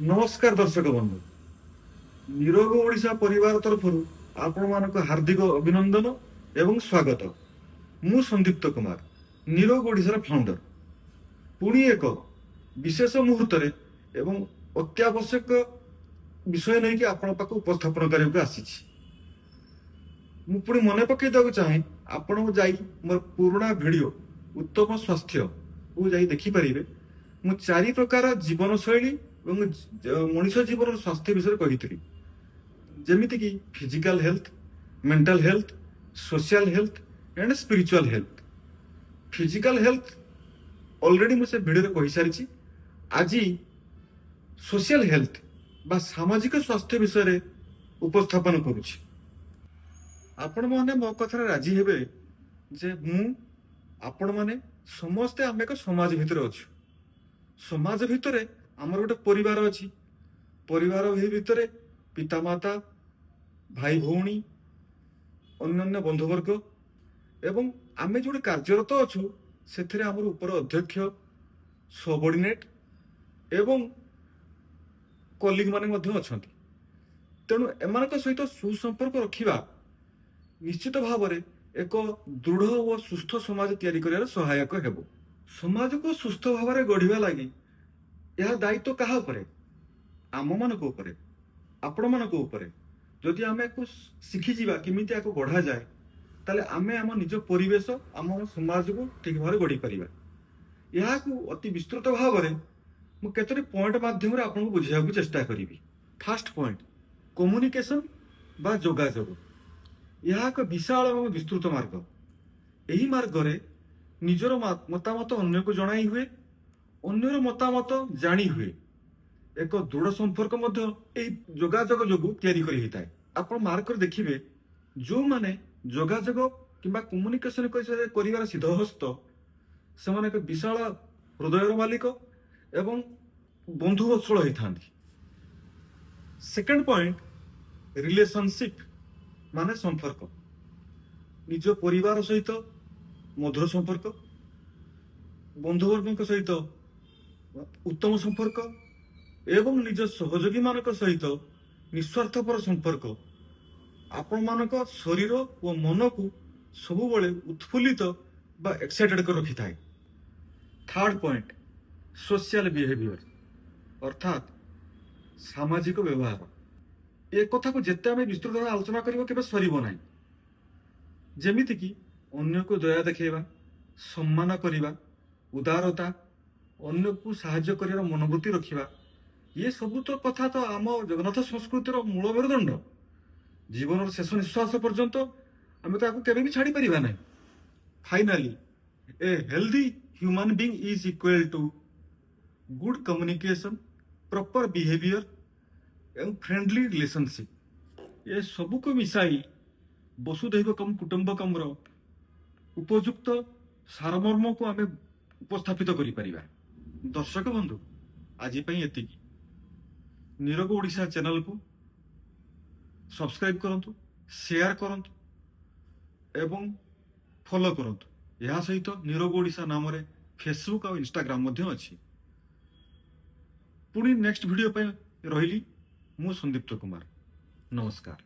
नमस्कार दर्शक बंधु। निरोग ओडिशा परिवार तरफ आपण मानक हार्दिक अभिनंदन एवं स्वागत। मु संदीप्त कुमार, निरोग ओडिशार फाउंडर। पुणी एक विशेष मुहूर्त एवं अत्यावश्यक विषय नहीं कि आपण पाक उपस्थापन करने को आसी। मु पुणी मन पकई देवाक चाहे आपण जाई मोर पुराणा वीडियो उत्तम स्वास्थ्य को जाई देखि परिबे। मु चारि प्रकार जीवन शैली मनीष जीवन स्वास्थ्य विषय कही, जेमिति कि physical health, mental health, social health and spiritual health. Physical health already मुझे वीडियो कही सारी। आज सोशल हेल्थ बा सामाजिक स्वास्थ्य विषय उपस्थापन करुछि। आपण माने मो कथा राजी हेबे जे मु आपण माने समस्ते आम एक समाज भितर अच्छु। समाज भितर आमर गोटे परिवार अच्छी। परिवार भितर पितामाता, भाई भौणी, अन्य बंधुवर्ग एवं आम जो कार्यरत अच्छु से आमर उपर अध्यक्ष, सबॉर्डिनेट एवं कलिग माने अच्छा। तेणु एम सहित सुसंपर्क रखा निश्चित भाव में एक दृढ़ और सुस्थ समाज तैयारी कर सहायक हेबो। समाज को सुस्थ भाव में गढ़ा लगी यह दायित्व क्या उपरे? आम मानक उपरे, आपण मानक उपरे। जदि आम शिखी जावा किमिति याको गढ़ा जाए ताले आमे आम निज परिवेश आम समाज को ठीक भाव गढ़ी पारिबा। यह अति विस्तृत भाव में मु केतोटी पॉइंट माध्यम रे आपन को बुझिया को चेष्टा करिवि। फर्स्ट पॉइंट, कम्युनिकेशन बा जोगाजोग। यह एक विशाल और विस्तृत मार्ग। यही मार्ग रे निजर मतामत अन्य को जणाई हुए, अन्यर मतामत जानी हुए। एक दृढ़ संपर्क जोगाजोग जो तैयारी करी। आप मार्क देखिए जो माने जोगाजोग किंबा कम्युनिकेशन कर सिद्धहस्त से एक विशाल हृदयर मालिक एवं बंधुवत्सल होता। सेकेंड पॉइंट, रिलेशनशिप माने संपर्क। निज परिवार सहित मधुर संपर्क, बंधुवर्ग सहित उत्तम संपर्क एवं निज सहयोगी मानक सहित निस्वार्थपर संपर्क आपण मानक शरीर और मन को सबुबले उत्फुल्लित बा एक्साइटेड कर रखी थाए। थर्ड पॉइंट, सोशल बिहेवियर अर्थात सामाजिक व्यवहार। एक कथा को जिते आम विस्तृत भाव आलोचना करिबो केबे सरिबो नाही। जेमिति कि अन्य को दया देखेबा, सम्मान करिबा, उदारता, अन्य को साहाय्य करिवार मनोवृत्ति रखिबा, ये सब तो कथा तो आम जगन्नाथ संस्कृतिर मूल मेरुदंड। जीवन शेष निश्वास पर्यंत आम तो केबे भी छाड़ी परिबा नाही। Finally, a healthy human being is equal to good communication, proper behaviour एवं फ्रेंडली रिलेशनशिप। ये सब को मिसाई वसुधैव कुटुंबकम उपयुक्त सारमर्म को आम उपस्थापित करिपरिबा। दर्शक बंधु, आज एति निरोग ओडिशा चैनल को सब्सक्राइब करंतु, शेयर करंतु एवं फॉलो करंतु। यह सहित निरोग ओडिशा नाम रे फेसबुक और इंस्टाग्राम मध्य अछि। पुणी नेक्स्ट वीडियो पे रहिली मु संदीप्त कुमार। नमस्कार।